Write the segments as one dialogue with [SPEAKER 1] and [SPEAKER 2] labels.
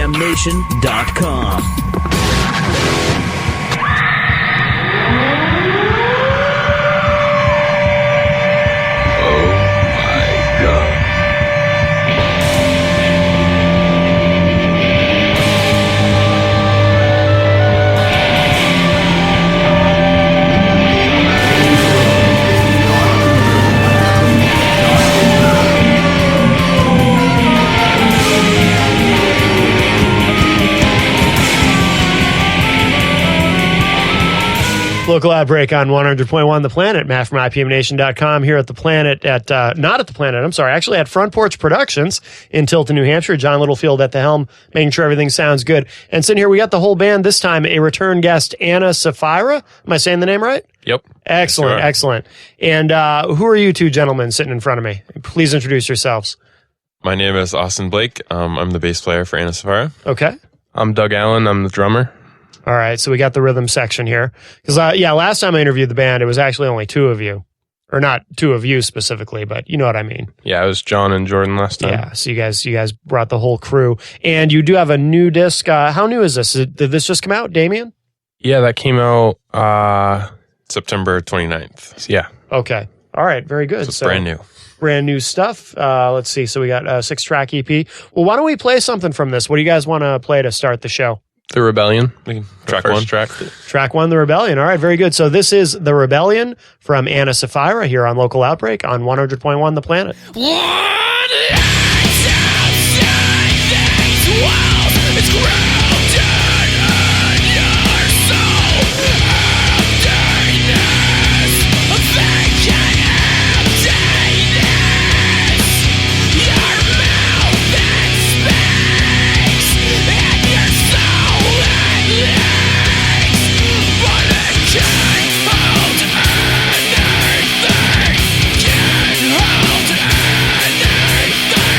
[SPEAKER 1] mypmnation.com.
[SPEAKER 2] Local Outbreak on 100.1 The Planet. Matt from mypmnation.com here at the Planet not at the Planet, I'm sorry, actually at Front Porch Productions in Tilton, New Hampshire. John Littlefield at the helm, making sure everything sounds good. And sitting here, we got the whole band this time, a return guest, Ana Sapphira. Am I saying the name right?
[SPEAKER 3] Yep.
[SPEAKER 2] Excellent,
[SPEAKER 3] Sure.
[SPEAKER 2] Excellent. And who are you two gentlemen sitting in front of me? Please introduce yourselves.
[SPEAKER 3] My name is Austin Blake. I'm the bass player for Ana Sapphira.
[SPEAKER 2] Okay.
[SPEAKER 4] I'm Doug Allen. I'm the drummer.
[SPEAKER 2] All right, so we got the rhythm section here. Because, last time I interviewed the band, it was actually only two of you. Or not two of you specifically, but you know what I mean.
[SPEAKER 4] Yeah, it was John and Jordan last time.
[SPEAKER 2] Yeah, so you guys brought the whole crew. And you do have a new disc. How new is this? Did this just come out, Damien?
[SPEAKER 4] Yeah, that came out,
[SPEAKER 3] September 29th.
[SPEAKER 4] yeah.
[SPEAKER 2] Okay. All right, very good.
[SPEAKER 3] It's brand new.
[SPEAKER 2] Brand new stuff. Let's see. So we got a 6-track EP. Well, why don't we play something from this? What do you guys want to play to start the show?
[SPEAKER 4] The Rebellion.
[SPEAKER 3] Track
[SPEAKER 4] First
[SPEAKER 3] one.
[SPEAKER 4] track.
[SPEAKER 2] Track 1, The Rebellion. All right, very good. So this is The Rebellion from Ana Sapphira here on Local Outbreak on 100.1 The Planet.
[SPEAKER 5] Can't hold anything.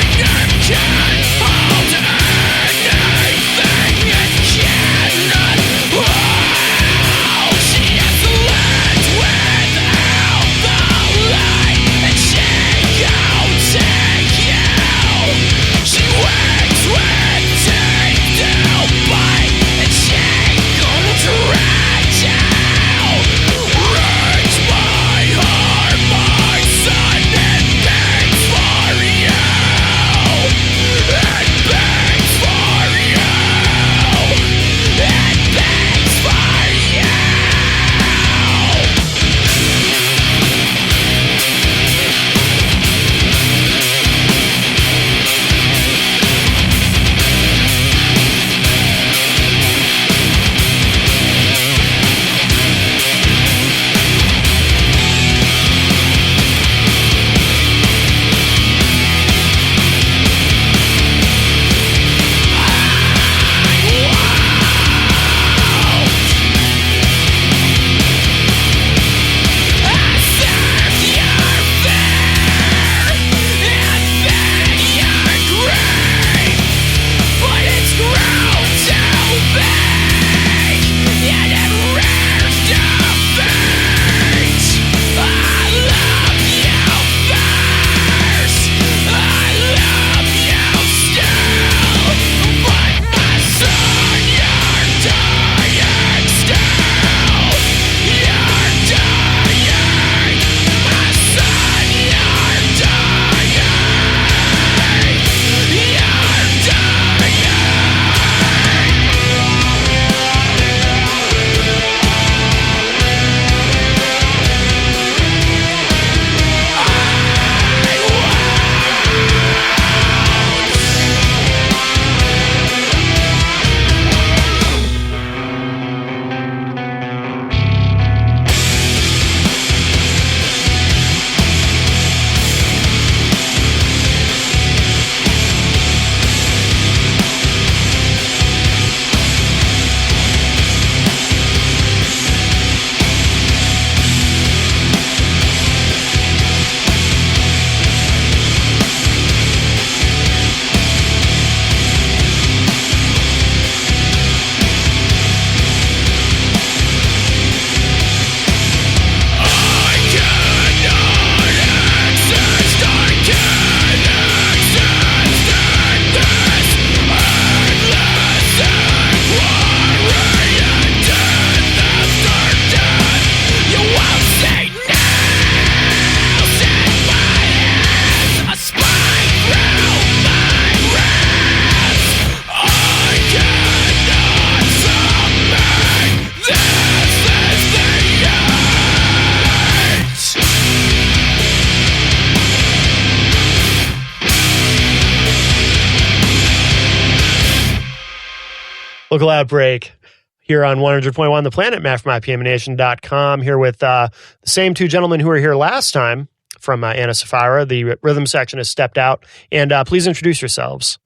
[SPEAKER 2] Local Outbreak here on 100.1 The Planet, Matt from IPMNation.com, here with the same two gentlemen who were here last time from Ana Sapphira. The rhythm section has stepped out. And please introduce yourselves.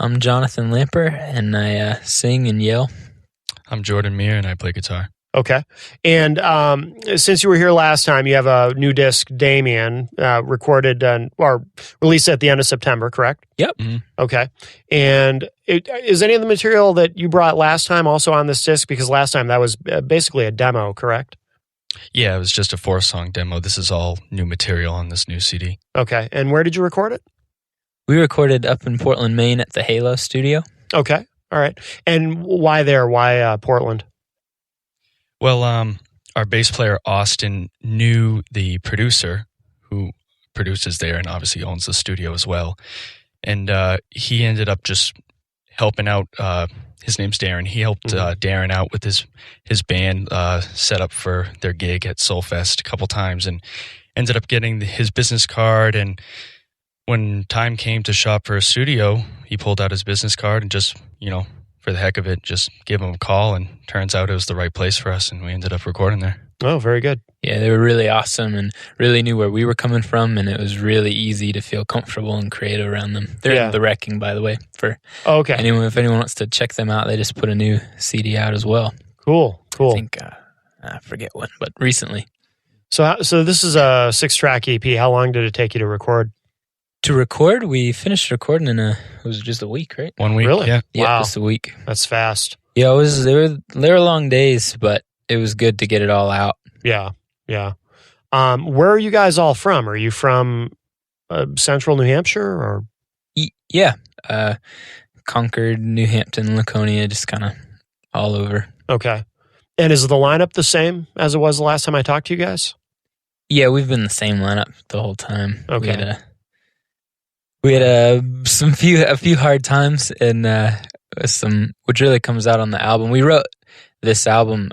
[SPEAKER 1] I'm Jonathan Lamper, and I sing and yell.
[SPEAKER 5] I'm Jordan Meir, and I play guitar.
[SPEAKER 2] Okay. And since you were here last time, you have a new disc, Damien, recorded or released at the end of September, correct?
[SPEAKER 1] Yep.
[SPEAKER 5] Mm-hmm.
[SPEAKER 2] Okay. And is any of the material that you brought last time also on this disc? Because last time that was basically a demo, correct?
[SPEAKER 5] Yeah, it was just a 4-song demo. This is all new material on this new CD.
[SPEAKER 2] Okay. And where did you record it?
[SPEAKER 1] We recorded up in Portland, Maine at the Halo studio.
[SPEAKER 2] Okay. All right. And why there? Why Portland?
[SPEAKER 5] Well, our bass player, Austin, knew the producer who produces there and obviously owns the studio as well. And he ended up just helping out. His name's Darren. He helped Darren out with his band set up for their gig at Soulfest a couple times and ended up getting his business card. And when time came to shop for a studio, he pulled out his business card and just, for the heck of it, just give him a call, and turns out it was the right place for us, and we ended up recording there.
[SPEAKER 2] Oh, very good.
[SPEAKER 1] Yeah, they were really awesome and really knew where we were coming from, and it was really easy to feel comfortable and creative around them. They're in The Wrecking, by the way, for anyone. If anyone wants to check them out, they just put a new CD out as well.
[SPEAKER 2] Cool.
[SPEAKER 1] I think, I forget when, but recently.
[SPEAKER 2] So this is a 6-track EP. How long did it take you to record?
[SPEAKER 1] To record, we finished recording it was just a week, right?
[SPEAKER 5] 1 week,
[SPEAKER 2] really?
[SPEAKER 5] Yeah.
[SPEAKER 1] Yeah, just a week.
[SPEAKER 2] That's fast.
[SPEAKER 1] Yeah, they were long days, but it was good to get it all out.
[SPEAKER 2] Yeah. Where are you guys all from? Are you from central New Hampshire or?
[SPEAKER 1] Yeah, Concord, New Hampton, Laconia, just kind of all over.
[SPEAKER 2] Okay. And is the lineup the same as it was the last time I talked to you guys?
[SPEAKER 1] Yeah, we've been the same lineup the whole time.
[SPEAKER 2] Okay.
[SPEAKER 1] We had a few hard times, and which really comes out on the album. We wrote this album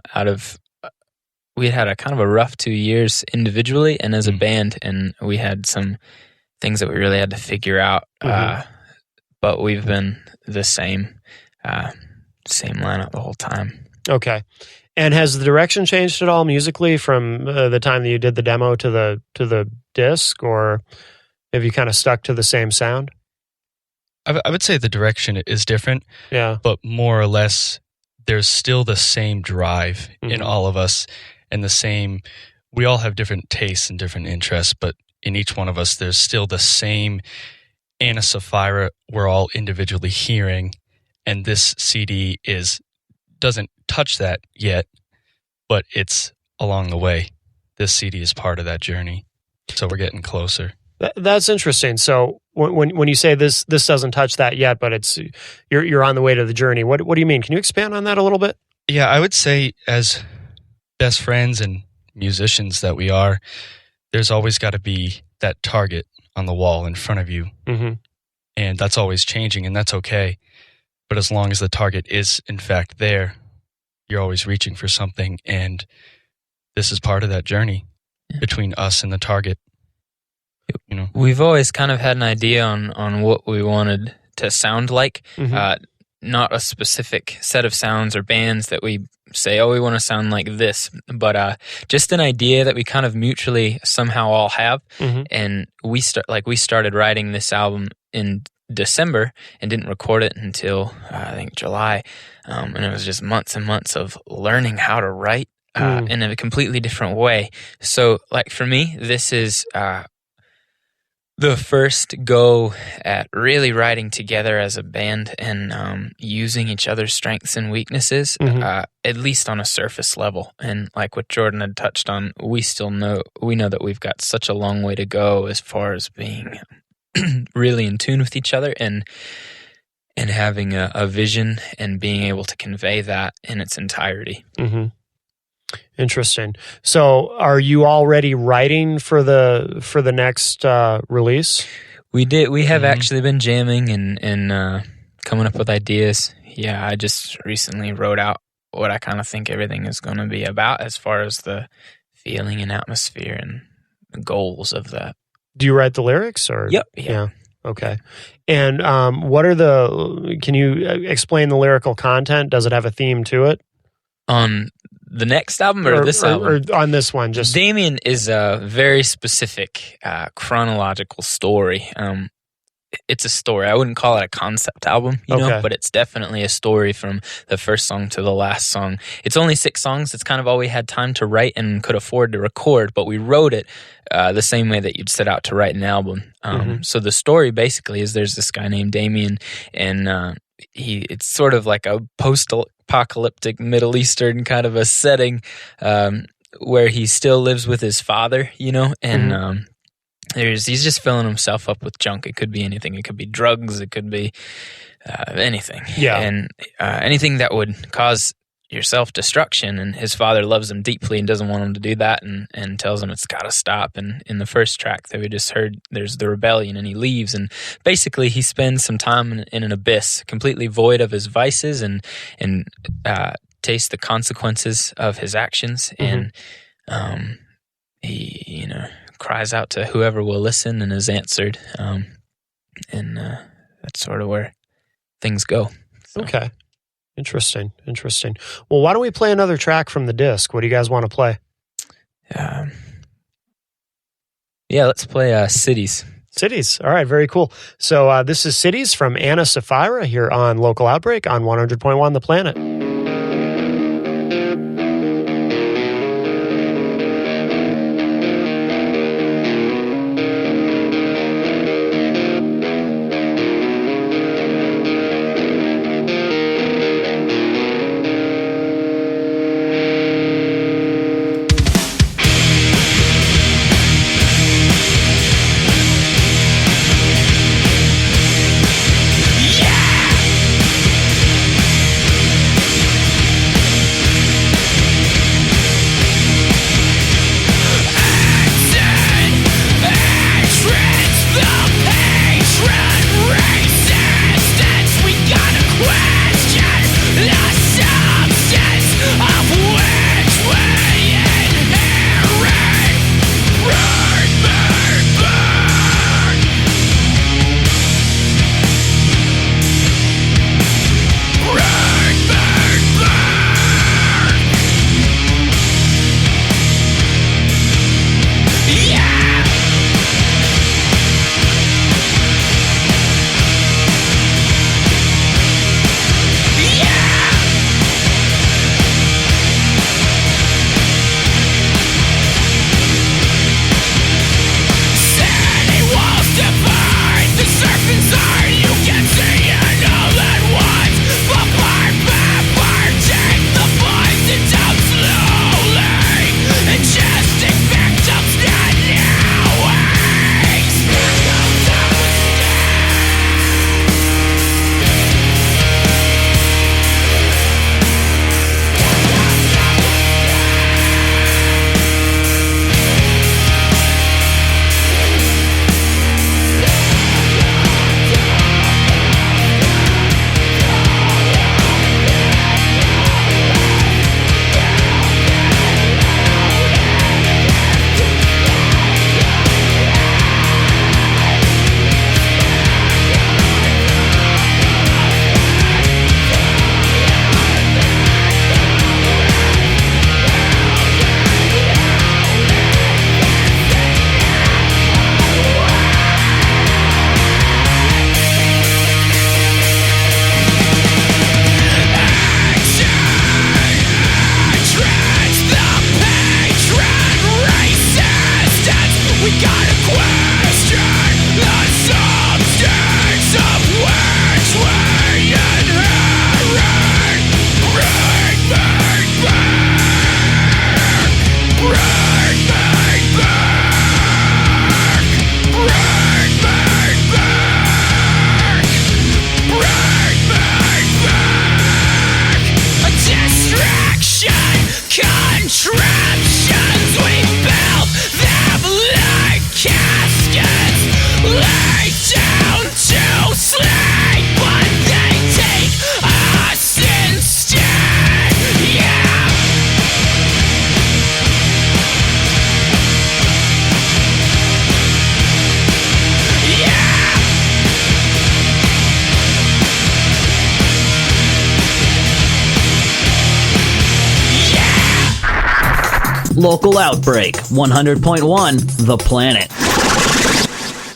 [SPEAKER 1] we had a kind of a rough 2 years individually and as a band, and we had some things that we really had to figure out. But we've been the same lineup the whole time.
[SPEAKER 2] Okay. And has the direction changed at all musically from the time that you did the demo to the disc, or have you kind of stuck to the same sound?
[SPEAKER 5] I would say the direction is different.
[SPEAKER 2] Yeah.
[SPEAKER 5] But more or less, there's still the same drive in all of us, and we all have different tastes and different interests, but in each one of us, there's still the same Ana Sapphira we're all individually hearing, and this CD doesn't touch that yet, but it's along the way. This CD is part of that journey, so we're getting closer.
[SPEAKER 2] That's interesting. So when you say this doesn't touch that yet, but you're on the way to the journey. What do you mean? Can you expand on that a little bit?
[SPEAKER 5] Yeah, I would say as best friends and musicians that we are, there's always got to be that target on the wall in front of you, and that's always changing, and that's okay. But as long as the target is in fact there, you're always reaching for something, and this is part of that journey between us and the target.
[SPEAKER 1] We've always kind of had an idea on what we wanted to sound like, not a specific set of sounds or bands that we say, we want to sound like this, but just an idea that we kind of mutually somehow all have. And we started writing this album in December and didn't record it until I think July, and it was just months and months of learning how to write in a completely different way. So, like for me, this is the first go at really writing together as a band and using each other's strengths and weaknesses, at least on a surface level. And like what Jordan had touched on, we know that we've got such a long way to go as far as being really in tune with each other and having a vision and being able to convey that in its entirety.
[SPEAKER 2] Interesting. So, are you already writing for the next release?
[SPEAKER 1] We did. We have actually been jamming and coming up with ideas. Yeah, I just recently wrote out what I kind of think everything is going to be about as far as the feeling and atmosphere and the goals of that.
[SPEAKER 2] Do you write the lyrics or?
[SPEAKER 1] Yep.
[SPEAKER 2] Yeah. Okay. And can you explain the lyrical content? Does it have a theme to it?
[SPEAKER 1] On the next album or this album?
[SPEAKER 2] Or on this one? Just
[SPEAKER 1] Damien is a very specific chronological story. It's a story. I wouldn't call it a concept album, you know, but it's definitely a story from the first song to the last song. It's only 6 songs. It's kind of all we had time to write and could afford to record, but we wrote it the same way that you'd set out to write an album. So the story basically is there's this guy named Damien, and it's sort of like a post-apocalyptic Middle Eastern kind of a setting where he still lives with his father, you know, and he's just filling himself up with junk. It could be anything. It could be drugs. It could be anything.
[SPEAKER 2] Yeah.
[SPEAKER 1] And anything that would cause your self-destruction. And his father loves him deeply and doesn't want him to do that and tells him it's got to stop. And in the first track that we just heard, there's the rebellion and he leaves. And basically he spends some time in an abyss, completely void of his vices and tastes the consequences of his actions. And he, you know, cries out to whoever will listen and is answered. And that's sort of where things go. So.
[SPEAKER 2] Okay. Interesting. Well, why don't we play another track from the disc? What do you guys want to play?
[SPEAKER 1] Yeah, let's play Cities.
[SPEAKER 2] Cities. All right, very cool. So this is Cities from Ana Sapphira here on Local Outbreak on 100.1 The Planet.
[SPEAKER 6] Yeah! Local Outbreak, 100.1 The Planet.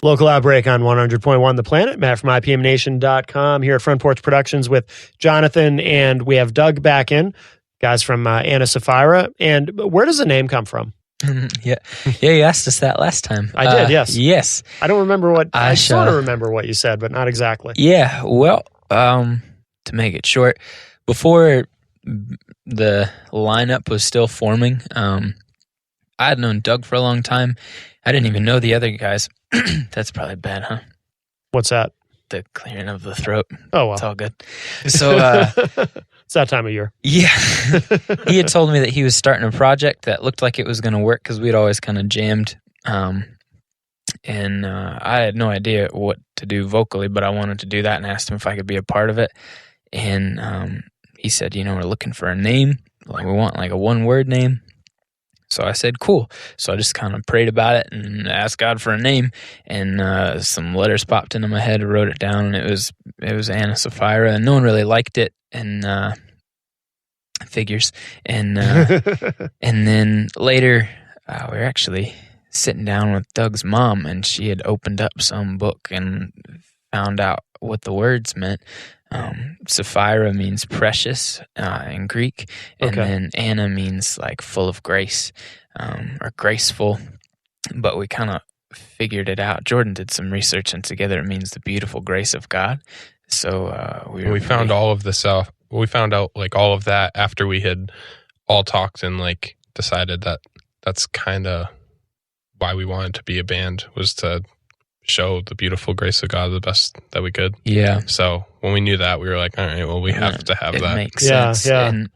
[SPEAKER 2] Local Outbreak on 100.1 The Planet. Matt from IPMNation.com here at Front Porch Productions with Jonathan, and we have Doug back in, guys from Ana Sapphira. And where does the name come from?
[SPEAKER 1] Yeah, you asked us that last time.
[SPEAKER 2] I did, yes.
[SPEAKER 1] Yes.
[SPEAKER 2] I don't remember what, I sort of remember what you said, but not exactly.
[SPEAKER 1] Yeah, well, to make it short, before the lineup was still forming, I had known Doug for a long time. I didn't even know the other guys. That's probably bad, huh?
[SPEAKER 2] What's that?
[SPEAKER 1] The clearing of the throat.
[SPEAKER 2] Oh, well.
[SPEAKER 1] It's all good. So,
[SPEAKER 2] it's that time of year.
[SPEAKER 1] yeah. He had told me that he was starting a project that looked like it was going to work because we'd always kind of jammed. And I had no idea what to do vocally, but I wanted to do that and asked him if I could be a part of it. And he said, we're looking for a name. Like, we want like a one-word name. So I said, cool. So I just kind of prayed about it and asked God for a name, and some letters popped into my head. I wrote it down, and it was Ana Sapphira, and no one really liked it, and figures. And and then later, we were actually sitting down with Doug's mom, and she had opened up some book and found out what the words meant. Sapphira means precious in Greek, and then Anna means like full of grace or graceful. But we kind of figured it out. Jordan did some research, and together it means the beautiful grace of God. So we
[SPEAKER 4] found all of this out. We found out like all of that after we had all talked and like decided that that's kind of why we wanted to be a band, was to show the beautiful grace of God the best that we could.
[SPEAKER 1] Yeah.
[SPEAKER 4] So when we knew that, we were like, all right, well, we have to have that.
[SPEAKER 1] It makes sense.
[SPEAKER 2] Yeah.
[SPEAKER 1] And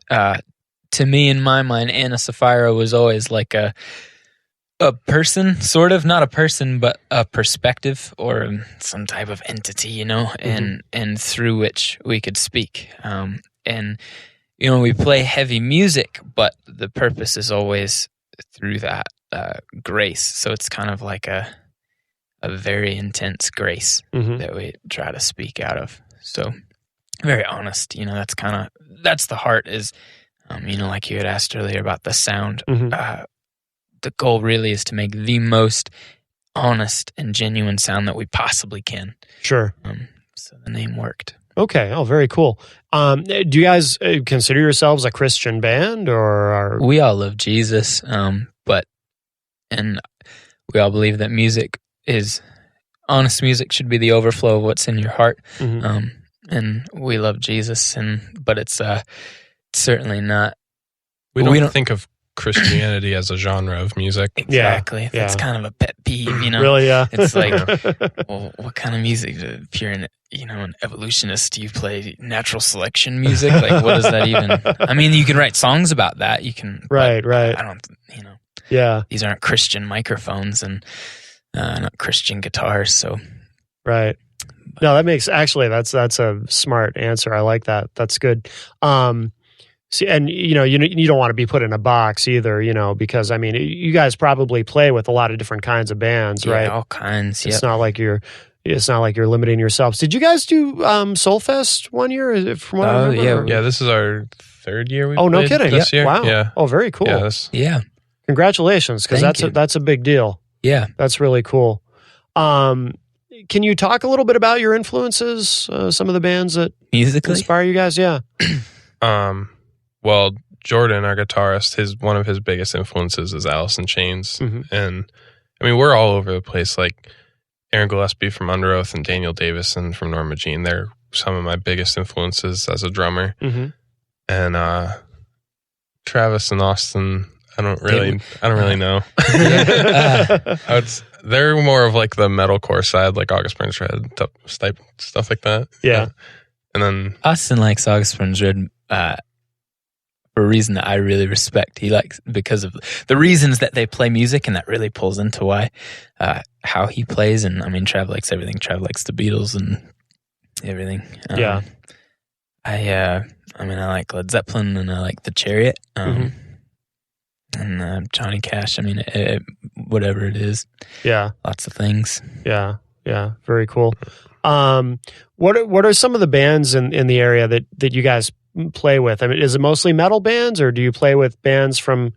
[SPEAKER 1] to me, in my mind, Ana Sapphira was always like a person, sort of, not a person, but a perspective or some type of entity, and through which we could speak. And we play heavy music, but the purpose is always through that grace. So it's kind of like a very intense grace that we try to speak out of. So very honest, that's the heart is, like you had asked earlier about the sound. The goal really is to make the most honest and genuine sound that we possibly can.
[SPEAKER 2] Sure.
[SPEAKER 1] So the name worked.
[SPEAKER 2] Okay. Oh, very cool. Do you guys consider yourselves a Christian band, or
[SPEAKER 1] we all love Jesus, and we all believe that honest music should be the overflow of what's in your heart. And we love Jesus, but it's certainly not.
[SPEAKER 4] We don't think of Christianity as a genre of music.
[SPEAKER 1] Exactly.
[SPEAKER 2] Yeah.
[SPEAKER 1] That's kind of a pet peeve,
[SPEAKER 2] Really, yeah.
[SPEAKER 1] It's like, well, what kind of music? If you're an evolutionist, do you play natural selection music? Like, what does that even? I mean, you can write songs about that. You can,
[SPEAKER 2] right.
[SPEAKER 1] I don't,
[SPEAKER 2] Yeah.
[SPEAKER 1] These aren't Christian microphones and not Christian guitars. So,
[SPEAKER 2] right. No, that's a smart answer. I like that. That's good. See, and you don't want to be put in a box either, because I mean, you guys probably play with a lot of different kinds of bands, right?
[SPEAKER 1] All kinds.
[SPEAKER 2] It's not like you're limiting yourselves. Did you guys do Soulfest one year? From what I remember?
[SPEAKER 4] Yeah. This is our third year. We
[SPEAKER 2] no
[SPEAKER 4] played
[SPEAKER 2] kidding!
[SPEAKER 4] This year.
[SPEAKER 2] Wow.
[SPEAKER 4] Yeah.
[SPEAKER 2] Oh, very cool.
[SPEAKER 4] Yeah.
[SPEAKER 2] Congratulations, because that's a big deal.
[SPEAKER 1] Yeah.
[SPEAKER 2] That's really cool. Can you talk a little bit about your influences? Some of the bands that
[SPEAKER 1] musically
[SPEAKER 2] inspire you guys? Yeah.
[SPEAKER 4] Well, Jordan, our guitarist, one of his biggest influences is Alice in Chains. And I mean, we're all over the place. Like Aaron Gillespie from Under Oath and Daniel Davison from Norma Jean. They're some of my biggest influences as a drummer. And Travis and Austin, I don't really know. They're more of like the metalcore side, like August Burns Red, stuff like that.
[SPEAKER 2] Yeah.
[SPEAKER 4] And then
[SPEAKER 1] Austin likes August Burns Red for a reason that I really respect. He likes because of the reasons that they play music, and that really pulls into why how he plays. And I mean, Trav likes everything. Trav likes the Beatles and everything.
[SPEAKER 2] Yeah.
[SPEAKER 1] I like Led Zeppelin, and I like The Chariot. And Johnny Cash. I mean, whatever it is.
[SPEAKER 2] Yeah.
[SPEAKER 1] Lots of things.
[SPEAKER 2] Yeah. Yeah. Very cool. What are some of the bands in the area that you guys play with? I mean, is it mostly metal bands, or do you play with bands from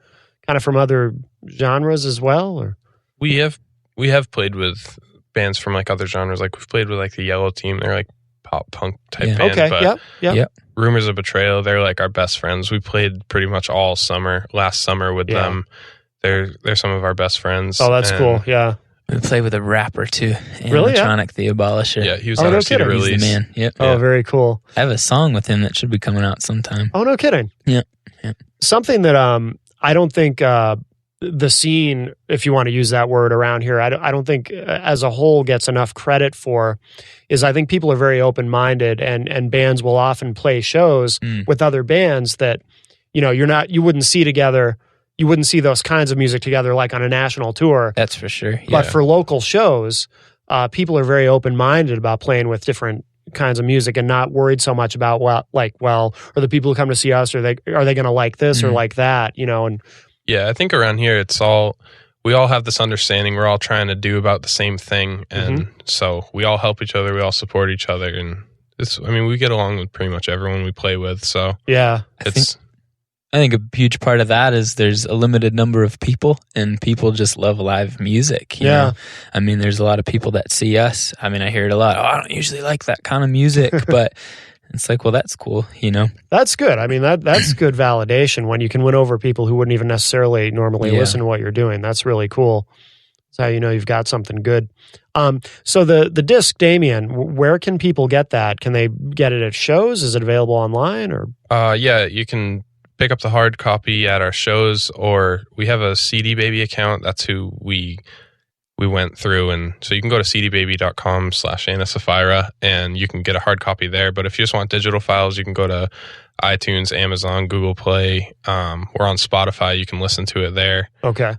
[SPEAKER 2] kind of from other genres as well? Or
[SPEAKER 4] We have played with bands from like other genres. Like we've played with like the Yellow Team. They're like pop punk type band.
[SPEAKER 2] okay,
[SPEAKER 4] But
[SPEAKER 2] yep.
[SPEAKER 4] Rumors of Betrayal, they're like our best friends. We played pretty much all last summer with them. They're some of our best friends.
[SPEAKER 2] Oh, that's cool. Yeah.
[SPEAKER 1] We play with a rapper too,
[SPEAKER 2] Really?
[SPEAKER 1] Animatronic the Abolisher.
[SPEAKER 4] Yeah, he was
[SPEAKER 2] Oh,
[SPEAKER 4] on
[SPEAKER 2] no
[SPEAKER 4] our CD
[SPEAKER 2] kidding.
[SPEAKER 1] He's the
[SPEAKER 4] release.
[SPEAKER 1] man. Yep.
[SPEAKER 2] Oh, very cool.
[SPEAKER 1] I have a song with him that should be coming out sometime.
[SPEAKER 2] Oh, no kidding.
[SPEAKER 1] Yeah.
[SPEAKER 2] Something that I don't think the scene, if you want to use that word around here, I don't think as a whole gets enough credit for, is I think people are very open-minded and bands will often play shows with other bands that, you wouldn't see together. You wouldn't see those kinds of music together like on a national tour.
[SPEAKER 1] That's for sure. Yeah.
[SPEAKER 2] But for local shows, people are very open-minded about playing with different kinds of music and not worried so much about are the people who come to see us, are they going to like this or like that, and
[SPEAKER 4] Yeah, I think around here we all have this understanding. We're all trying to do about the same thing, and so we all help each other. We all support each other, and we get along with pretty much everyone we play with. So
[SPEAKER 2] yeah,
[SPEAKER 1] I think a huge part of that is there's a limited number of people, and people just love live music. You know? There's a lot of people that see us. I hear it a lot. Oh, I don't usually like that kind of music, but it's like, well, that's cool,
[SPEAKER 2] That's good. That's good validation when you can win over people who wouldn't even necessarily normally listen to what you're doing. That's really cool. That's how you know you've got something good. So the disc, Damien, where can people get that? Can they get it at shows? Is it available online or?
[SPEAKER 4] Yeah, you can pick up the hard copy at our shows, or we have a CD Baby account. That's who we went through, and so you can go to cdbaby.com/Ana Sapphira and you can get a hard copy there. But if you just want digital files, you can go to iTunes, Amazon, Google Play. We're on Spotify. You can listen to it there.
[SPEAKER 2] Okay.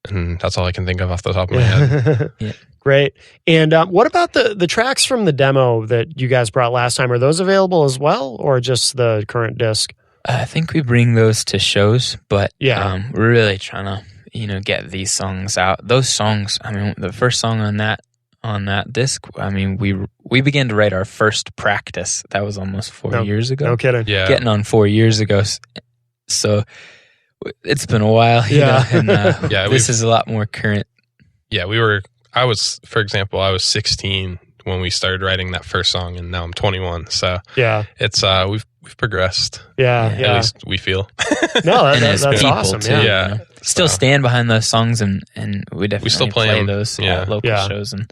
[SPEAKER 4] And that's all I can think of off the top of my head.
[SPEAKER 1] Yeah.
[SPEAKER 2] Great. And what about the tracks from the demo that you guys brought last time? Are those available as well, or just the current disc?
[SPEAKER 1] I think we bring those to shows, but
[SPEAKER 2] Yeah.
[SPEAKER 1] we're really trying to, get these songs out. Those songs, the first song on that disc, we began to write our first Practice. That was almost 4 years ago.
[SPEAKER 2] No kidding.
[SPEAKER 4] Yeah.
[SPEAKER 1] Getting on 4 years ago. So it's been a while, you know, and this is a lot more current.
[SPEAKER 4] Yeah, I was 16 when we started writing that first song, and now I'm 21. So
[SPEAKER 2] yeah,
[SPEAKER 4] it's we've progressed.
[SPEAKER 2] Yeah.
[SPEAKER 4] At least we feel.
[SPEAKER 2] No,
[SPEAKER 1] And
[SPEAKER 2] that's
[SPEAKER 1] as people
[SPEAKER 2] awesome.
[SPEAKER 1] too,
[SPEAKER 2] Yeah.
[SPEAKER 1] Still stand behind those songs, and we definitely
[SPEAKER 4] still play
[SPEAKER 1] play
[SPEAKER 4] them.
[SPEAKER 1] those
[SPEAKER 4] Yeah.
[SPEAKER 1] at local shows, and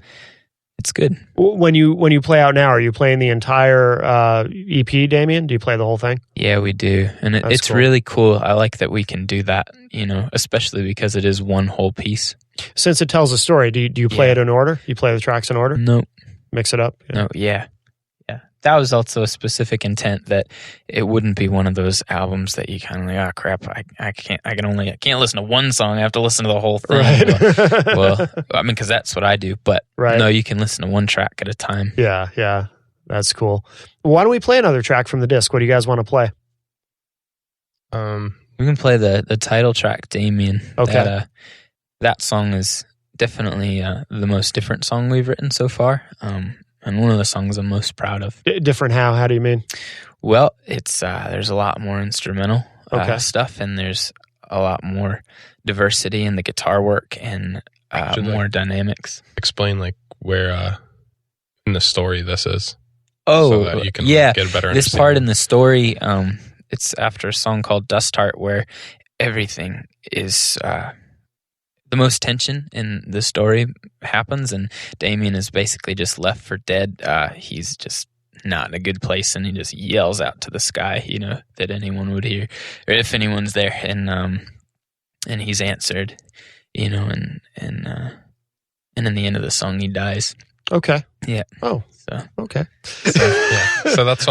[SPEAKER 1] it's good.
[SPEAKER 2] When you play out now, are you playing the entire EP, Damien? Do you play the whole thing?
[SPEAKER 1] Yeah, we do, and it's
[SPEAKER 2] cool.
[SPEAKER 1] really cool. I like that we can do that, especially because it is one whole piece.
[SPEAKER 2] Since it tells a story, do you play it in order? You play the tracks in order?
[SPEAKER 1] No,
[SPEAKER 2] Mix it up?
[SPEAKER 1] no, yeah. That was also a specific intent that it wouldn't be one of those albums that you kind of like, oh crap, I can't listen to one song. I have to listen to the whole thing.
[SPEAKER 2] Right.
[SPEAKER 1] Well, because that's what I do. But
[SPEAKER 2] Right.
[SPEAKER 1] no, you can listen to one track at a time.
[SPEAKER 2] Yeah. That's cool. Why don't we play another track from the disc? What do you guys want to play?
[SPEAKER 1] We can play the title track, Damien.
[SPEAKER 2] Okay.
[SPEAKER 1] That song is definitely the most different song we've written so far. And one of the songs I'm most proud of.
[SPEAKER 2] Different how? How do you mean?
[SPEAKER 1] Well, it's there's a lot more instrumental stuff, and there's a lot more diversity in the guitar work and more dynamics.
[SPEAKER 4] Explain like where in the story this is.
[SPEAKER 1] Oh,
[SPEAKER 4] so that you can
[SPEAKER 1] yeah.
[SPEAKER 4] get a better
[SPEAKER 1] This part in
[SPEAKER 4] understanding.
[SPEAKER 1] the story, it's after a song called Dust Heart, where everything is the most tension in the story happens, and Damien is basically just left for dead. He's just not in a good place, and he just yells out to the sky, that anyone would hear, or if anyone's there, and he's answered, and in the end of the song, he dies.
[SPEAKER 2] Okay.
[SPEAKER 1] Yeah.
[SPEAKER 2] Oh.
[SPEAKER 1] So
[SPEAKER 2] Okay.
[SPEAKER 4] So that's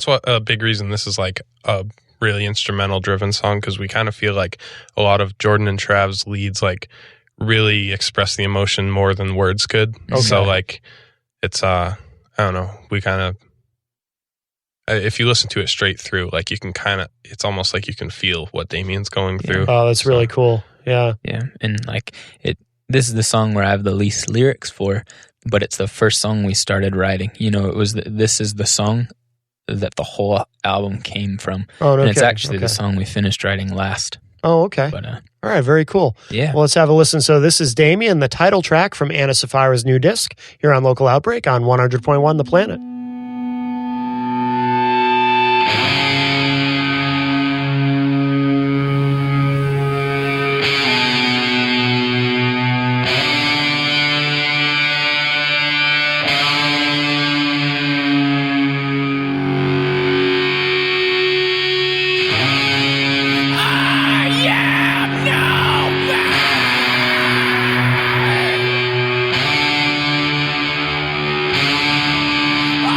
[SPEAKER 4] what a big reason this is like a really instrumental driven song, because we kind of feel like a lot of Jordan and Trav's leads like really express the emotion more than words could.
[SPEAKER 2] Okay.
[SPEAKER 4] So like it's I don't know, we kind of if you listen to it straight through, like you can it's almost like you can feel what Damien's going through.
[SPEAKER 2] Oh, that's really cool. Yeah.
[SPEAKER 1] yeah, and like this is the song where I have the least lyrics for, but it's the first song we started writing. It was this is the song that the whole album came from.
[SPEAKER 2] Oh, no
[SPEAKER 1] And it's
[SPEAKER 2] kidding.
[SPEAKER 1] actually the song we finished writing last.
[SPEAKER 2] Oh, okay.
[SPEAKER 1] But
[SPEAKER 2] all right, very cool.
[SPEAKER 1] yeah.
[SPEAKER 2] Well, let's have a listen. So this is Damien, the title track from Ana Sapphira's new disc here on Local Outbreak on 100.1 The Planet.
[SPEAKER 7] I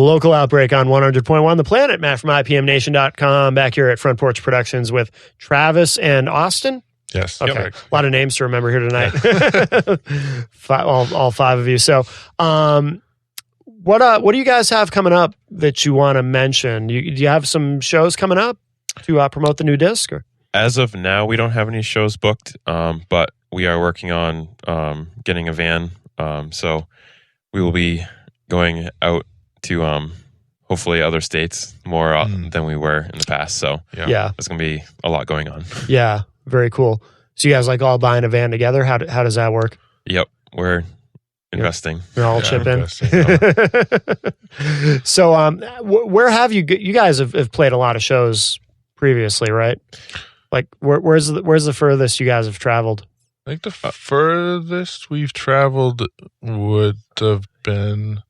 [SPEAKER 2] Local Outbreak on 100.1 The Planet. Matt from IPMNation.com back here at Front Porch Productions with Travis and Austin.
[SPEAKER 7] Yes.
[SPEAKER 2] Okay.
[SPEAKER 7] Correct.
[SPEAKER 2] A lot of names to remember here tonight. all five of you. So, what do you guys have coming up that you want to mention? Do you have some shows coming up to promote the new disc? Or?
[SPEAKER 3] As of now, we don't have any shows booked, but we are working on getting a van. So we will be going out to hopefully other states more than we were in the past. So
[SPEAKER 2] yeah,
[SPEAKER 3] there's going to be a lot going on.
[SPEAKER 2] Yeah, very cool. So you guys like all buying a van together? How does that work?
[SPEAKER 3] Yep, we're investing.
[SPEAKER 2] You're all chip in.
[SPEAKER 7] Investing.
[SPEAKER 2] So where have you guys have played a lot of shows previously, right? Like where's the furthest you guys have traveled?
[SPEAKER 7] I think the furthest we've traveled would have been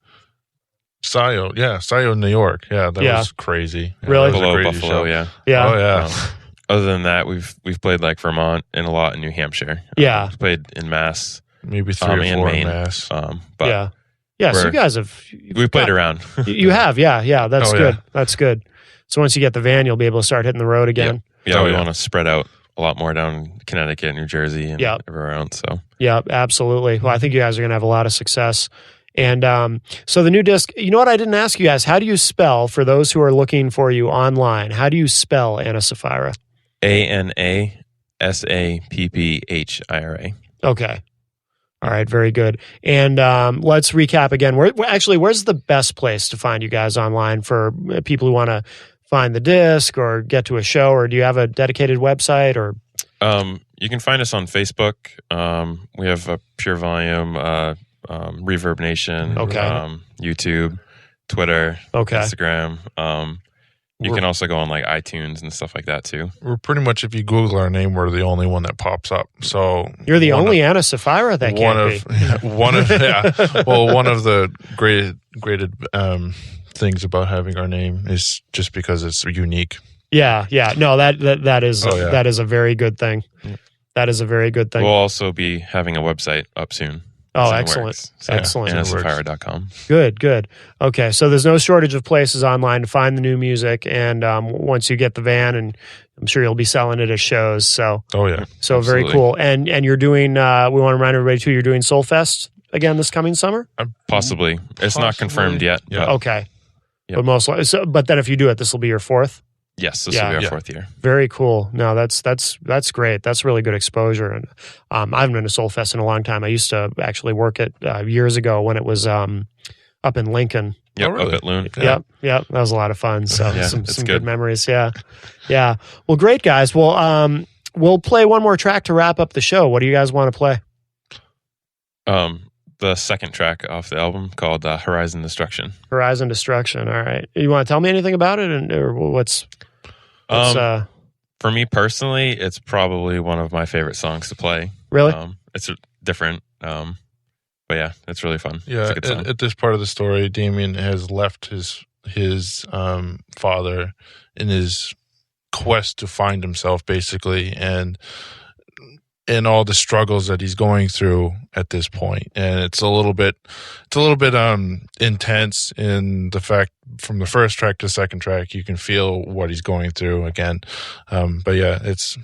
[SPEAKER 7] Scio. Yeah, Scio, New York. Yeah, that was crazy. Yeah,
[SPEAKER 2] really?
[SPEAKER 7] that was a
[SPEAKER 3] Below
[SPEAKER 7] crazy
[SPEAKER 3] Buffalo,
[SPEAKER 7] show.
[SPEAKER 3] yeah.
[SPEAKER 2] Yeah.
[SPEAKER 7] Oh, yeah.
[SPEAKER 3] Other than that, we've played like Vermont and a lot in New Hampshire.
[SPEAKER 2] Yeah.
[SPEAKER 3] We've played in Mass.
[SPEAKER 7] Maybe 3 or
[SPEAKER 3] and
[SPEAKER 7] 4
[SPEAKER 3] Maine.
[SPEAKER 7] in Mass.
[SPEAKER 3] But
[SPEAKER 2] yeah. So you guys have
[SPEAKER 3] we've played around.
[SPEAKER 2] You have, yeah. That's
[SPEAKER 7] Oh,
[SPEAKER 2] good.
[SPEAKER 7] yeah.
[SPEAKER 2] That's good. So once you get the van, you'll be able to start hitting the road again.
[SPEAKER 3] Yeah, we
[SPEAKER 7] yeah.
[SPEAKER 3] want to spread out a lot more down Connecticut, New Jersey, and everywhere else. So
[SPEAKER 2] Yeah, absolutely. Well, I think you guys are going to have a lot of success. And so the new disc, you know what? I didn't ask you guys. How do you spell, for those who are looking for you online, how do you spell Ana Sapphira?
[SPEAKER 3] ANASAPPHIRA.
[SPEAKER 2] Okay. All right. Very good. And let's recap again. Where's the best place to find you guys online for people who want to find the disc or get to a show? Or do you have a dedicated website? Or
[SPEAKER 3] you can find us on Facebook. We have a Pure Volume, Reverb Nation, YouTube, Twitter, Instagram. You can also go on like iTunes and stuff like that too.
[SPEAKER 7] We're pretty much, if you Google our name, we're the only one that pops up. So
[SPEAKER 2] you're the only Ana Sapphira that can't be.
[SPEAKER 7] One of the graded things about having our name is just because it's unique.
[SPEAKER 2] Yeah. No, that is a very good thing. That is a very good thing.
[SPEAKER 3] We'll also be having a website up soon.
[SPEAKER 2] Oh, excellent. Excellent.
[SPEAKER 3] AnaSapphira.com.
[SPEAKER 2] Good. Okay. So there's no shortage of places online to find the new music. And once you get the van, and I'm sure you'll be selling it at shows. So,
[SPEAKER 7] so
[SPEAKER 3] absolutely.
[SPEAKER 2] Very cool. And you're doing, we want to remind everybody too, you're doing Soulfest again this coming summer?
[SPEAKER 3] Possibly. It's not confirmed yet.
[SPEAKER 7] Yeah.
[SPEAKER 2] Okay. Yep. But most likely, but then if you do it, this will be your fourth?
[SPEAKER 3] Yes, this will be our 4th year.
[SPEAKER 2] Very cool. No, that's great. That's really good exposure. And I haven't been to Soulfest in a long time. I used to actually work it years ago when it was up in Lincoln.
[SPEAKER 3] Yep,
[SPEAKER 7] really?
[SPEAKER 3] up at Loon.
[SPEAKER 2] Yep. That was a lot of fun. So some
[SPEAKER 3] good.
[SPEAKER 2] good memories. Yeah. Well, great guys. Well, we'll play one more track to wrap up the show. What do you guys want to play?
[SPEAKER 3] The second track off the album called Horizon Destruction.
[SPEAKER 2] Horizon Destruction. All right. You want to tell me anything about it, or what's
[SPEAKER 3] for me personally, it's probably one of my favorite songs to play.
[SPEAKER 2] Really?
[SPEAKER 3] It's different. But yeah, it's really fun.
[SPEAKER 7] Yeah.
[SPEAKER 3] It's a good song.
[SPEAKER 7] At this part of the story, Damien has left his father in his quest to find himself, basically, and all the struggles that he's going through at this point. And it's a little bit intense in the fact, from the first track to the second track, you can feel what he's going through again. But yeah, it's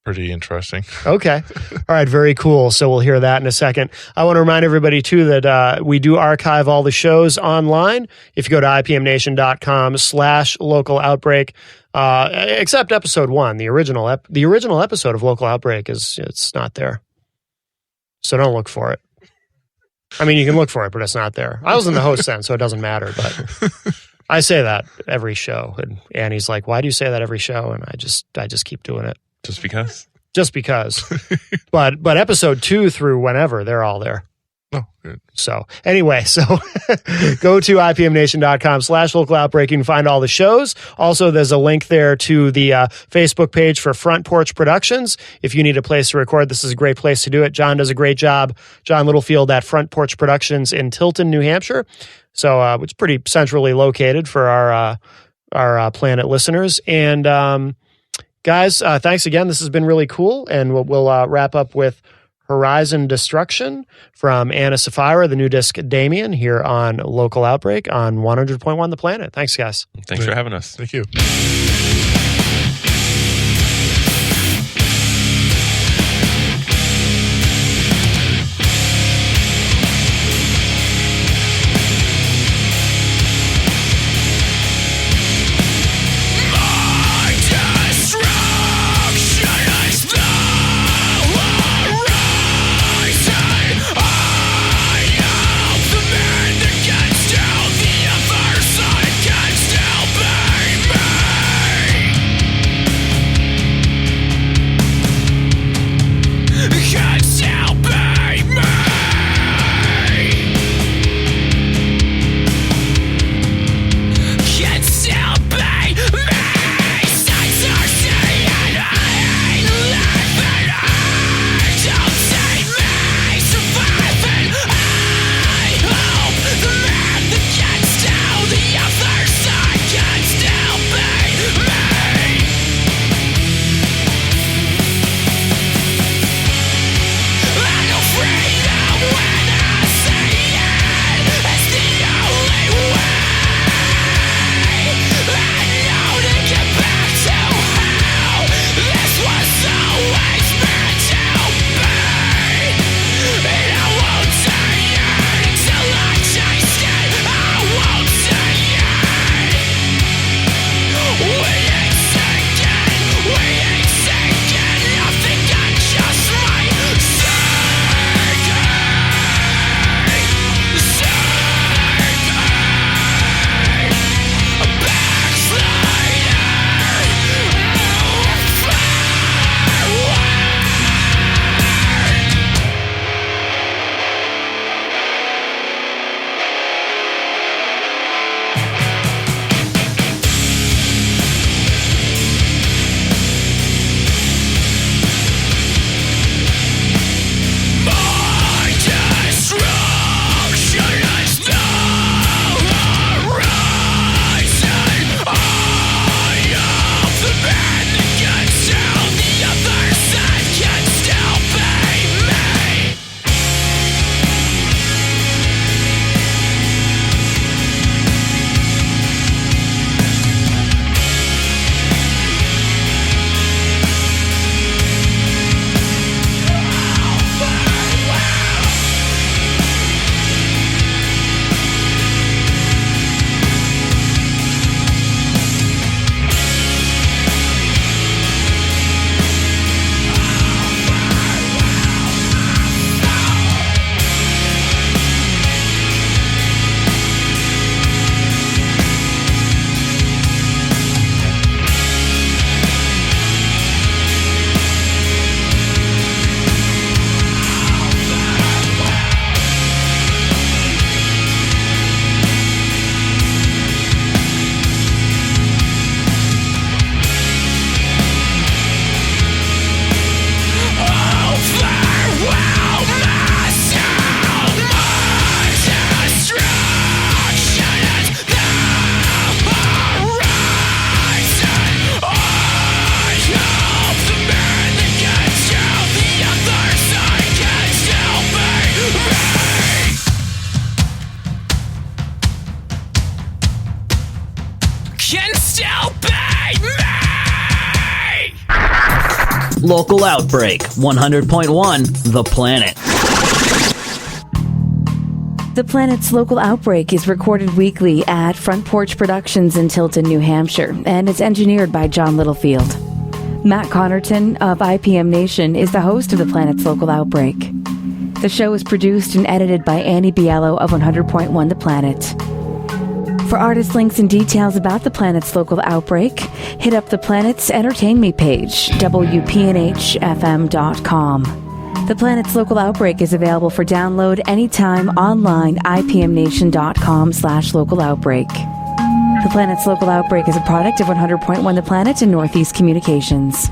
[SPEAKER 7] pretty interesting.
[SPEAKER 2] Okay. All right. Very cool. So we'll hear that in a second. I want to remind everybody too that we do archive all the shows online. If you go to IPMNation.com/local outbreak, except episode 1, the original episode of Local Outbreak it's not there. So don't look for it. I mean, you can look for it, but it's not there. I was in the host then, so it doesn't matter. But I say that every show, and Annie's like, "Why do you say that every show?" And I just keep doing it.
[SPEAKER 3] Just because?
[SPEAKER 2] Just because. but episode 2 through whenever, they're all there.
[SPEAKER 7] Oh, good.
[SPEAKER 2] So anyway, go to IPMNation.com/local outbreak. You can find all the shows. Also, there's a link there to the Facebook page for Front Porch Productions. If you need a place to record, this is a great place to do it. John does a great job. John Littlefield at Front Porch Productions in Tilton, New Hampshire. So it's pretty centrally located for our Planet listeners. And guys, thanks again. This has been really cool. And we'll wrap up with Horizon Destruction from Ana Sapphira, the new disc Damien, here on Local Outbreak on 100.1 The Planet. Thanks, guys.
[SPEAKER 3] Thanks for having us.
[SPEAKER 7] Thank you.
[SPEAKER 6] Local Outbreak, 100.1 The Planet.
[SPEAKER 8] The Planet's Local Outbreak is recorded weekly at Front Porch Productions in Tilton, New Hampshire, and it's engineered by John Littlefield. Matt Connerton of IPM Nation is the host of The Planet's Local Outbreak. The show is produced and edited by Annie Biello of 100.1 The Planet. For artist links and details about The Planet's Local Outbreak, hit up The Planet's Entertain Me page, WPNHFM.com. The Planet's Local Outbreak is available for download anytime online, ipmnation.com/local outbreak. The Planet's Local Outbreak is a product of 100.1 The Planet and Northeast Communications.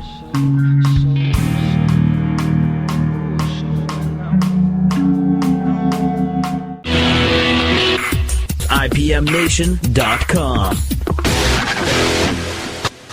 [SPEAKER 6] IPMNation.com.